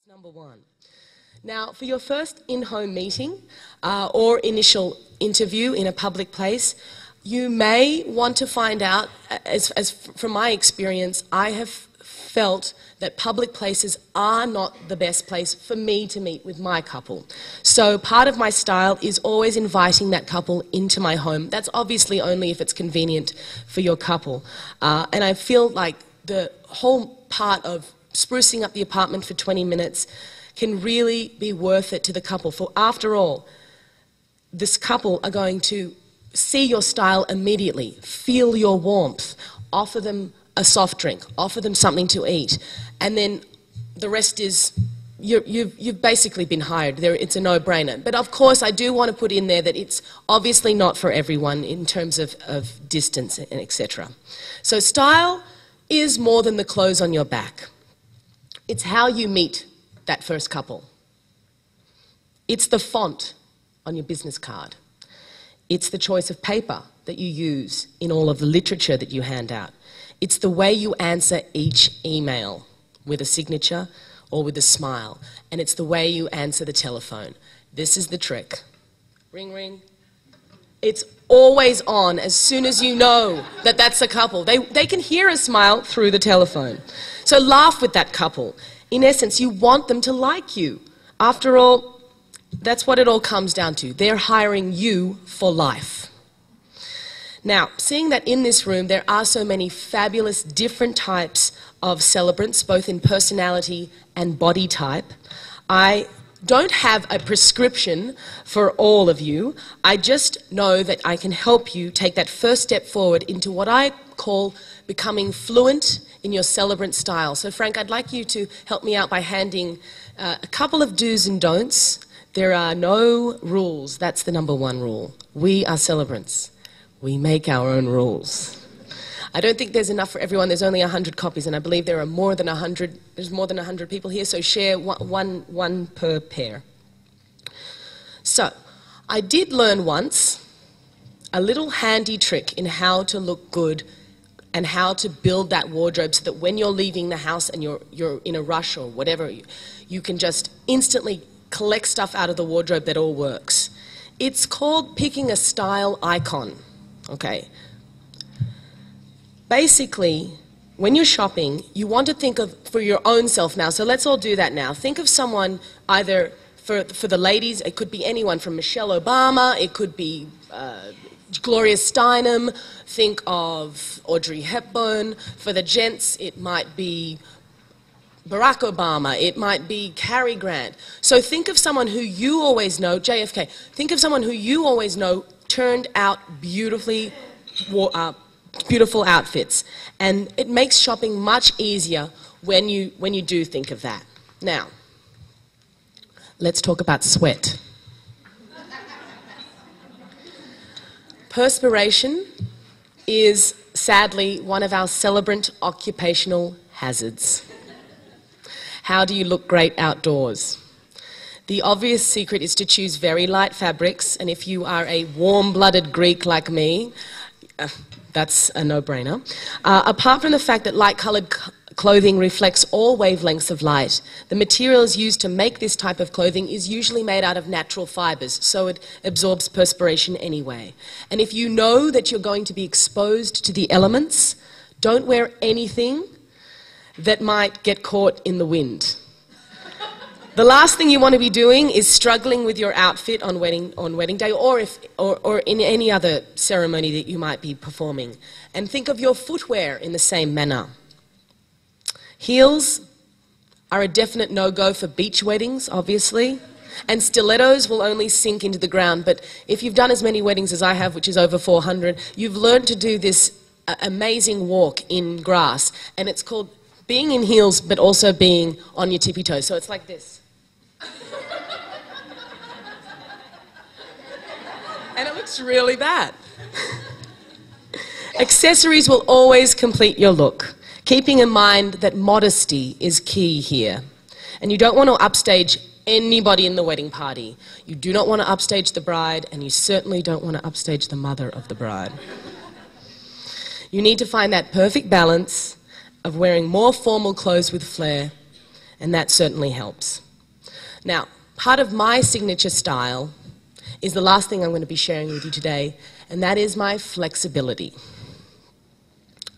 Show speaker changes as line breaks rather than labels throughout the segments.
Number one. Now, for your first in-home meeting or initial interview in a public place, you may want to find out, as from my experience, I have felt that public places are not the best place for me to meet with my couple. So part of my style is always inviting that couple into my home. That's obviously only if it's convenient for your couple. And I feel like the whole part of sprucing up the apartment for 20 minutes can really be worth it to the couple. For after all, this couple are going to see your style immediately, feel your warmth, offer them a soft drink, offer them something to eat, and then the rest is, you've basically been hired. It's a no-brainer. But of course, I do want to put in there that it's obviously not for everyone in terms of distance and etc. So style is more than the clothes on your back. It's how you meet that first couple. It's the font on your business card. It's the choice of paper that you use in all of the literature that you hand out. It's the way you answer each email with a signature or with a smile. And it's the way you answer the telephone. This is the trick. Ring, ring. It's always on as soon as you know that that's a couple. They can hear a smile through the telephone. So laugh with that couple. In essence, you want them to like you. After all, that's what it all comes down to. They're hiring you for life. Now, seeing that in this room there are so many fabulous different types of celebrants, both in personality and body type, I don't have a prescription for all of you. I just know that I can help you take that first step forward into what I call becoming fluent in your celebrant style. So Frank, I'd like you to help me out by handing a couple of do's and don'ts. There are no rules. That's the number one rule. We are celebrants. We make our own rules. I don't think there's enough for everyone. There's only 100 copies, and I believe there are more than 100. There's more than 100 people here, so share one per pair. So, I did learn once a little handy trick in how to look good and how to build that wardrobe so that when you're leaving the house and you're in a rush or whatever, you can just instantly collect stuff out of the wardrobe that all works. It's called picking a style icon. Okay. Basically, when you're shopping, you want to think of for your own self now. So let's all do that now. Think of someone either for the ladies, it could be anyone from Michelle Obama, it could be Gloria Steinem, think of Audrey Hepburn. For the gents, it might be Barack Obama, it might be Cary Grant. So think of someone who you always know, JFK, think of someone who you always know turned out beautifully, beautiful outfits. And it makes shopping much easier when you do think of that. Now, let's talk about sweat. Perspiration is sadly one of our celebrant occupational hazards. How do you look great outdoors? The obvious secret is to choose very light fabrics, and if you are a warm-blooded Greek like me, that's a no-brainer. Apart from the fact that light-coloured clothing reflects all wavelengths of light, the materials used to make this type of clothing is usually made out of natural fibres, so it absorbs perspiration anyway. And if you know that you're going to be exposed to the elements, don't wear anything that might get caught in the wind. The last thing you want to be doing is struggling with your outfit on wedding day or in any other ceremony that you might be performing. And think of your footwear in the same manner. Heels are a definite no-go for beach weddings, obviously. And stilettos will only sink into the ground. But if you've done as many weddings as I have, which is over 400, you've learned to do this amazing walk in grass. And it's called being in heels, but also being on your tippy toes. So it's like this. And it looks really bad. Accessories will always complete your look, keeping in mind that modesty is key here. And you don't want to upstage anybody in the wedding party. You do not want to upstage the bride, and you certainly don't want to upstage the mother of the bride. You need to find that perfect balance of wearing more formal clothes with flair and that certainly helps. Now, part of my signature style is the last thing I'm going to be sharing with you today, and that is my flexibility.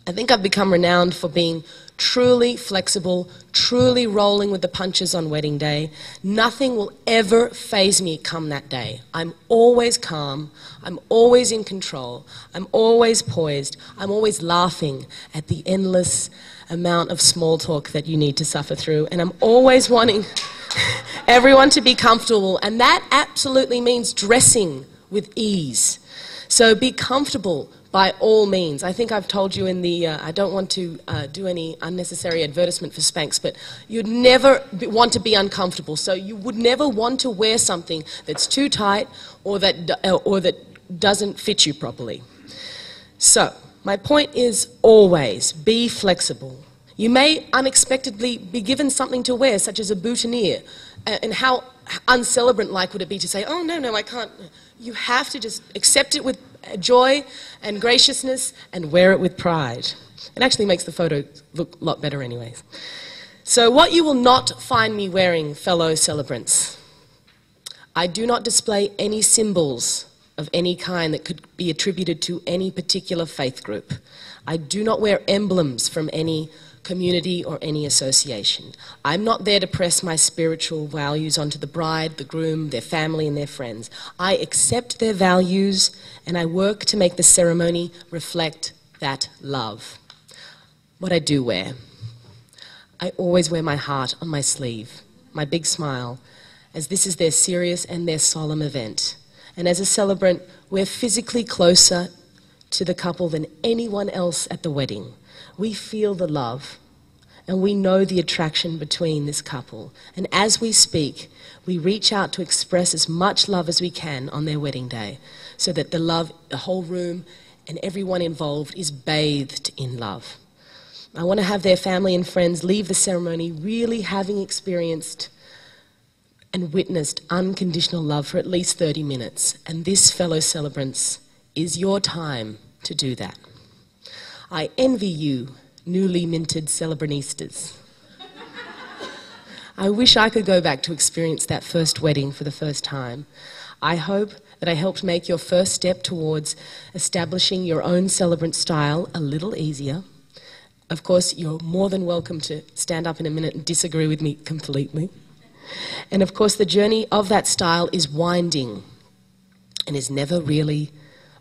I think I've become renowned for being truly flexible, truly rolling with the punches on wedding day. Nothing will ever faze me come that day. I'm always calm, I'm always in control, I'm always poised, I'm always laughing at the endless amount of small talk that you need to suffer through, and I'm always wanting everyone to be comfortable, and that absolutely means dressing with ease. So be comfortable by all means. I think I've told you in the, I don't want to do any unnecessary advertisement for Spanx, but you'd never want to be uncomfortable. So you would never want to wear something that's too tight or that doesn't fit you properly. So my point is always be flexible. You may unexpectedly be given something to wear, such as a boutonniere, and how un-celebrant-like would it be to say, oh, no, I can't. You have to just accept it with joy and graciousness and wear it with pride. It actually makes the photo look a lot better anyways. So what you will not find me wearing, fellow celebrants, I do not display any symbols of any kind that could be attributed to any particular faith group. I do not wear emblems from any community or any association. I'm not there to press my spiritual values onto the bride, the groom, their family and their friends. I accept their values and I work to make the ceremony reflect that love. What I do wear. I always wear my heart on my sleeve, my big smile, as this is their serious and their solemn event. And as a celebrant, we're physically closer to the couple than anyone else at the wedding. We feel the love, and we know the attraction between this couple. And as we speak, we reach out to express as much love as we can on their wedding day, so that the whole room and everyone involved is bathed in love. I want to have their family and friends leave the ceremony really having experienced and witnessed unconditional love for at least 30 minutes. And this, fellow celebrants, is your time to do that. I envy you, newly minted celebrantistas. I wish I could go back to experience that first wedding for the first time. I hope that I helped make your first step towards establishing your own celebrant style a little easier. Of course, you're more than welcome to stand up in a minute and disagree with me completely. And of course, the journey of that style is winding and is never really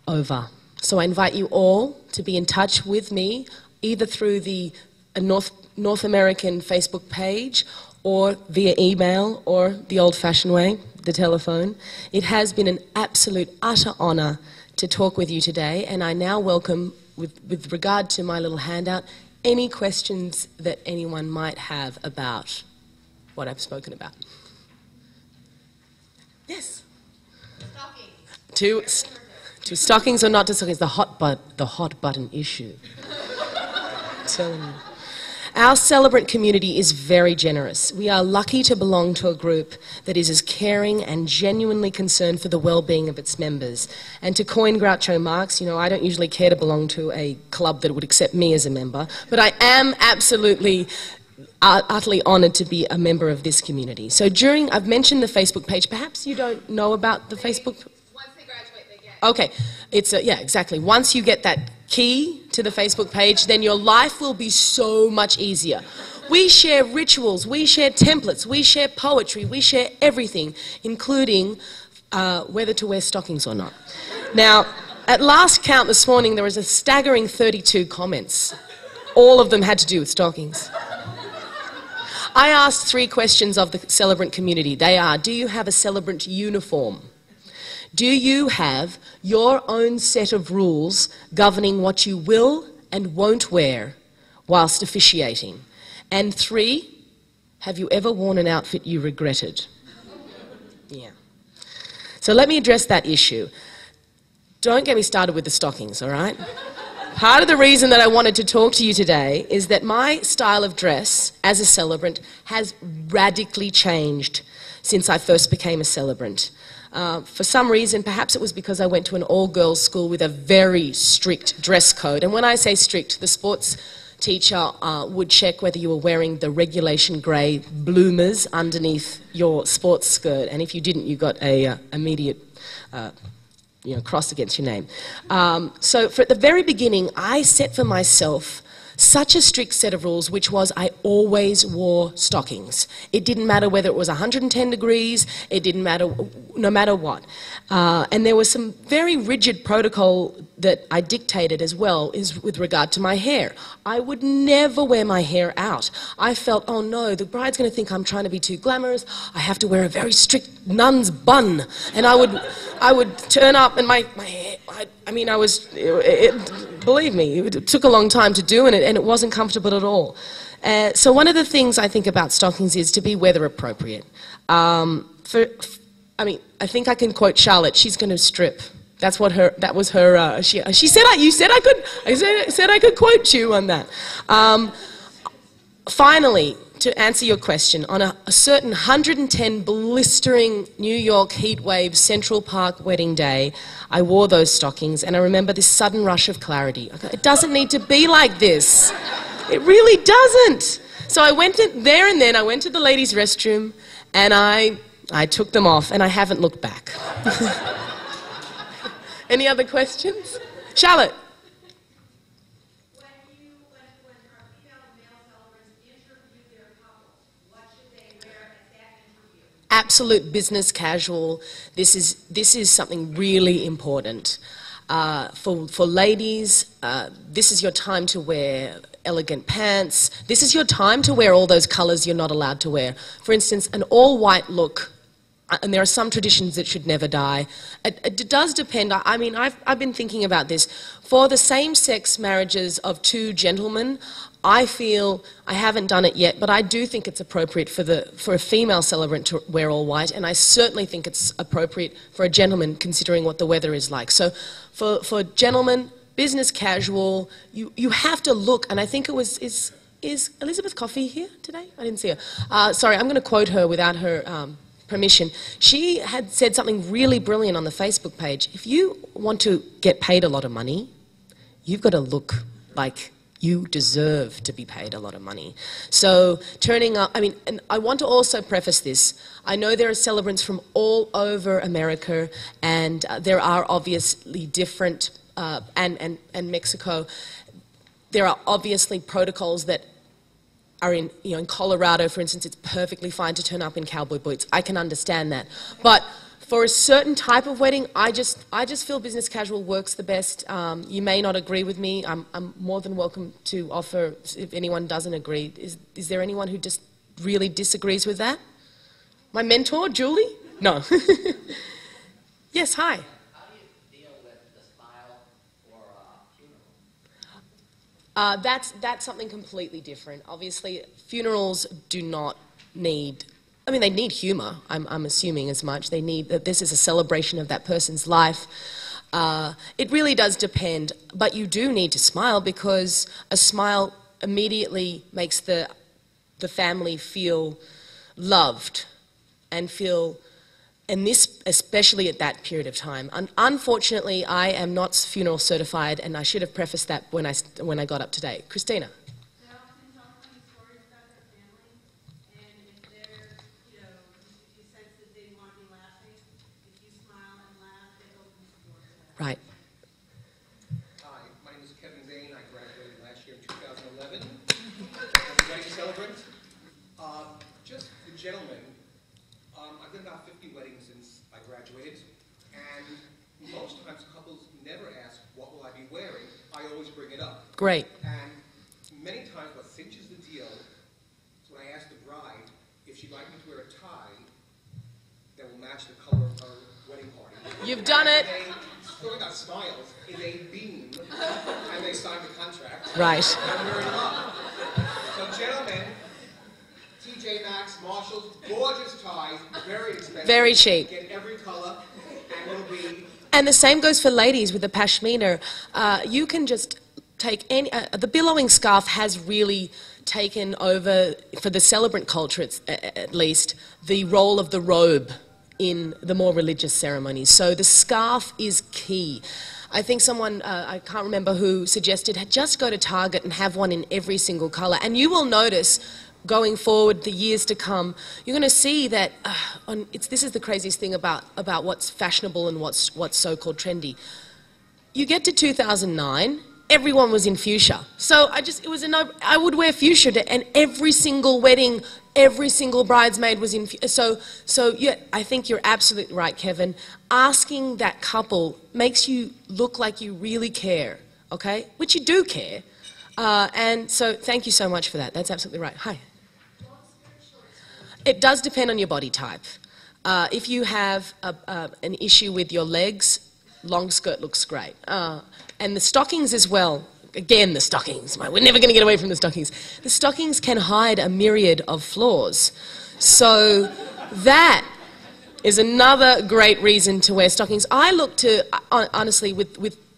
over. So I invite you all to be in touch with me, either through the North American Facebook page or via email or the old-fashioned way, the telephone. It has been an absolute, utter honour to talk with you today, and I now welcome, with regard to my little handout, any questions that anyone might have about what I've spoken about. Yes? Stockings. To stockings or not to stockings, the hot button issue. I'm telling you. Our celebrant community is very generous. We are lucky to belong to a group that is as caring and genuinely concerned for the well-being of its members. And to coin Groucho Marx, you know, I don't usually care to belong to a club that would accept me as a member, but I am absolutely utterly honoured to be a member of this community. So I've mentioned the Facebook page. Perhaps you don't know about the Facebook.
Once they graduate, they get.
Okay, yeah, exactly. Once you get that key to the Facebook page, then your life will be so much easier. We share rituals, we share templates, we share poetry, we share everything, including whether to wear stockings or not. Now, at last count this morning, there was a staggering 32 comments. All of them had to do with stockings. I asked 3 questions of the celebrant community. They are, do you have a celebrant uniform? Do you have your own set of rules governing what you will and won't wear whilst officiating? And 3, have you ever worn an outfit you regretted? Yeah. So let me address that issue. Don't get me started with the stockings, all right? Part of the reason that I wanted to talk to you today is that my style of dress as a celebrant has radically changed since I first became a celebrant. For some reason, perhaps it was because I went to an all-girls school with a very strict dress code. And when I say strict, the sports teacher would check whether you were wearing the regulation grey bloomers underneath your sports skirt, and if you didn't, you got a immediate cross against your name. So at the very beginning, I set for myself such a strict set of rules, which was I always wore stockings. It didn't matter whether it was 110 degrees, it didn't matter, no matter what. And there was some very rigid protocol that I dictated as well is with regard to my hair. I would never wear my hair out. I felt, oh no, the bride's going to think I'm trying to be too glamorous. I have to wear a very strict nun's bun. And I would turn up and my hair, believe me, it took a long time to do and it wasn't comfortable at all. So one of the things I think about stockings is to be weather appropriate. I think I can quote Charlotte. She's going to strip. That was her. She said I could quote you on that. Finally, to answer your question, on a certain 110 blistering New York heatwave Central Park wedding day, I wore those stockings, and I remember this sudden rush of clarity. It doesn't need to be like this. It really doesn't. So I went in there and then. I went to the ladies' restroom, and I took them off, and I haven't looked back. Any other questions? Charlotte?
When our female and male celebrants interview their couples, what should they wear at that interview?
Absolute business casual. This is something really important. For ladies, this is your time to wear elegant pants. This is your time to wear all those colours you're not allowed to wear. For instance, an all-white look. And there are some traditions that should never die. It does depend. I mean, I've been thinking about this. For the same-sex marriages of two gentlemen, I feel, I haven't done it yet, but I do think it's appropriate for a female celebrant to wear all white, and I certainly think it's appropriate for a gentleman considering what the weather is like. So for gentlemen, business casual, you have to look, and I think it was, is Elizabeth Coffey here today? I didn't see her. Sorry, I'm going to quote her without her permission. She had said something really brilliant on the Facebook page. If you want to get paid a lot of money, you've got to look like you deserve to be paid a lot of money. So turning up, I mean, and I want to also preface this. I know there are celebrants from all over America, and there are obviously different, and Mexico, there are obviously protocols that are in Colorado, for instance, it's perfectly fine to turn up in cowboy boots. I can understand that. But for a certain type of wedding, I just feel business casual works the best. You may not agree with me. I'm more than welcome to offer, if anyone doesn't agree. Is there anyone who just really disagrees with that? My mentor, Julie? No. Yes, hi. That's something completely different. Obviously, funerals do not need, I mean, they need humour, I'm assuming as much. They need that this is a celebration of that person's life. It really does depend, but you do need to smile because a smile immediately makes the family feel loved and feel, and this especially at that period of time. Unfortunately, I am not funeral certified, and I should have prefaced that when I got up today. Christina.
They often talk funny stories about their family, and if they're, if you sense that they want to be laughing, if you smile and laugh, it opens the door for that.
Right.
Hi, my name is Kevin Zane. I graduated last year in 2011. I'm a wedding celebrant. Just the gentleman. I've done about 50 weddings since I graduated, and most times couples never ask, what will I be wearing? I always bring it up.
Great.
And many times what cinches the deal is when I ask the bride if she'd like me to wear a tie that will match the color of her wedding party.
You've done it.
They still got smiles, and they beam, and they sign the contract.
Right.
And we're in love. So gentlemen, TJ Maxx, Marshalls, gorgeous ties, very expensive.
Very cheap.
Get every color, and it'll be...
And the same goes for ladies with the pashmina. You can just take any... the billowing scarf has really taken over, for the celebrant culture at least, the role of the robe in the more religious ceremonies. So the scarf is key. I think someone, I can't remember who, suggested just go to Target and have one in every single colour. And you will notice going forward, the years to come, you're going to see that this is the craziest thing about what's fashionable and what's so-called trendy. You get to 2009, everyone was in fuchsia. So I would wear fuchsia and every single wedding, every single bridesmaid was in fuchsia. So yeah, I think you're absolutely right, Kevin. Asking that couple makes you look like you really care, okay? Which you do care. And so thank you so much for that. That's absolutely right. Hi. It does depend on your body type. If you have an issue with your legs, long skirt looks great. And the stockings as well. Again, the stockings. We're never going to get away from the stockings. The stockings can hide a myriad of flaws. So that is another great reason to wear stockings. I look to, honestly,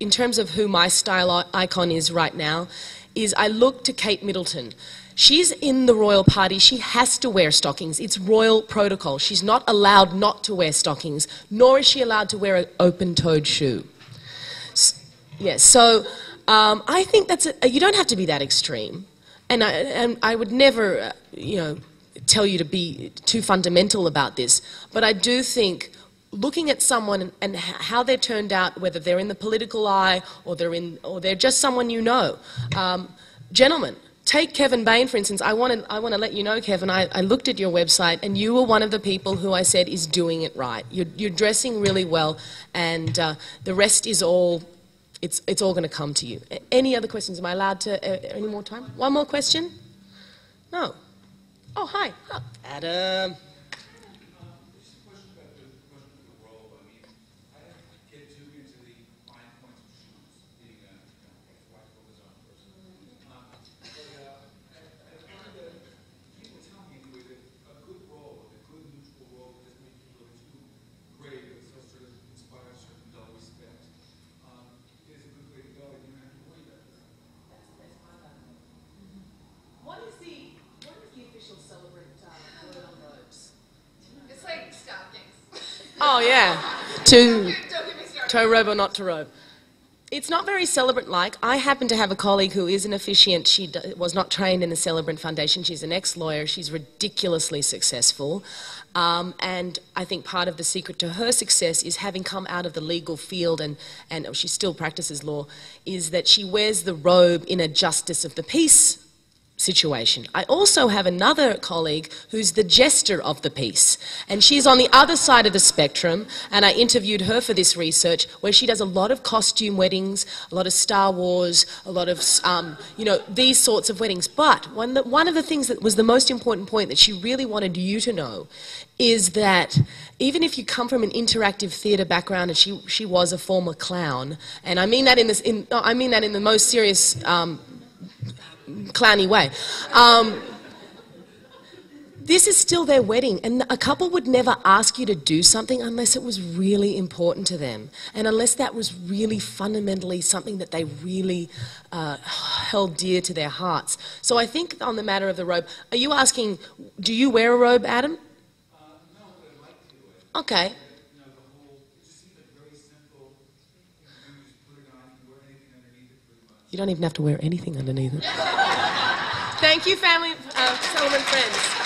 in terms of who my style icon is right now, is I look to Kate Middleton. She's in the royal party. She has to wear stockings. It's royal protocol. She's not allowed not to wear stockings, nor is she allowed to wear an open-toed shoe. Yes, so I think you don't have to be that extreme. And I would never, tell you to be too fundamental about this. But I do think looking at someone and how they're turned out, whether they're in the political eye or they're just someone you know. Gentlemen, take Kevin Bain, for instance. I want to let you know, Kevin, I looked at your website and you were one of the people who I said is doing it right. You're dressing really well, and the rest is all, it's all going to come to you. Any other questions? Am I allowed to, any more time? One more question? No. Oh, hi. Oh, Adam. What is the official Celebrant word on robes?
It's like stockings.
Oh, yeah.
Don't get me started.
To robe or not to robe. It's not very Celebrant-like. I happen to have a colleague who is an officiant. She was not trained in the Celebrant Foundation. She's an ex-lawyer. She's ridiculously successful. And I think part of the secret to her success is having come out of the legal field, and she still practices law, is that she wears the robe in a justice of the peace situation. I also have another colleague who's the jester of the peace, and she's on the other side of the spectrum, and I interviewed her for this research, where she does a lot of costume weddings, a lot of Star Wars, a lot of, these sorts of weddings. But one of the things that was the most important point that she really wanted you to know is that even if you come from an interactive theatre background, and she was a former clown, and I mean that in the most serious clowny way. This is still their wedding, and a couple would never ask you to do something unless it was really important to them, and unless that was really fundamentally something that they really held dear to their hearts. So I think on the matter of the robe, are you asking, do you wear a robe, Adam?
No, but I'd like to.
Okay.
The whole, it just seems like very simple. You just put it on, you wear anything underneath it pretty much.
You don't even have to wear anything underneath it. Thank you, family, Celebrant friends.